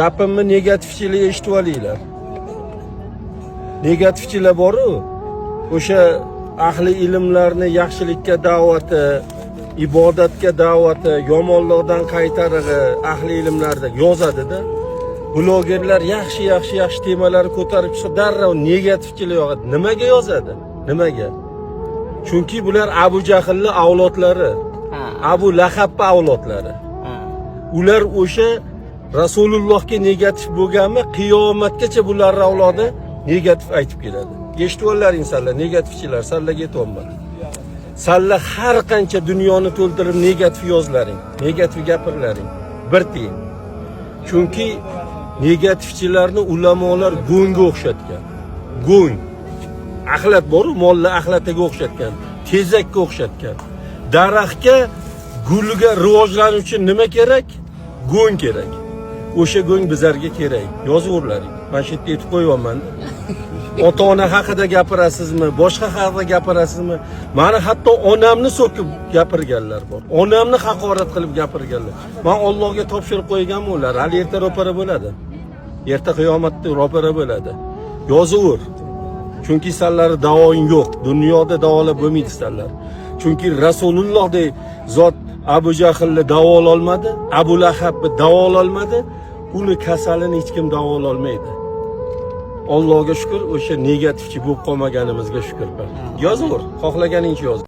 Gapimni negativchilik eshitib olinglar. Negativchilar bor-ku, o'sha ahli ilmlarni yaxshilikka da'vati, ibodatga da'vati, yomonlikdan qaytarig'i ahli ilmlarda yozadi-da. Blogerlar yaxshi temalar ko'tarib chiqib darrov negativchilik yog'adi. Nimaga yozadi? Nimaga? Chunki bular Abu Jahlning avlodlari, Abu Lahhabning avlodlari. Ular o'sha Rasulullohga negativ bo'lganmi, qiyomatgacha bularning avlodi negativ aytib keladi. Eshitib ollaring sizlar, negativchilar, sizlarga aytayapman. Sizlar har qancha dunyoni to'ldirib negativ yozlaring, negativ gapirlaring, bir tiyin. Chunki negativchilarni ulamolar go'ngga o'xshatgan. Go'ng. Axlat bor-ku, mollar axlatiga o'xshatgan, tezakka o'xshatgan. Daraxtga, guliga rivojlanish uchun nima kerak? Go'ng kerak. O'sha go'ng bizlarga kerak. Yozaverlaring. Men shu yerda aytib qo'yapman. Ota-ona haqida gapirasizmi, boshqa haqida gapirasizmi? Meni hatto onamni so'kib gapirganlar bor. Onamni haqorat qilib gapirganlar. Men Allohga topshirib qo'yganman ular. Hali erta ro'para bo'ladi. Erta qiyomatda ro'para bo'ladi. Yozaver. Chunki sizlar davoing yo'q. Dunyoda davolab bo'lmaydi sizlar. Chunki Rasulullohdek zot Abu Jahlni davololmadi, Abu Lahhabni davololmadi. Uni kasalini hech kim davololmaydi. Allohga shukr, o'sha negativchi bo'lib qolmaganimizga shukr. Yozaver, xohlaganingcha yoz.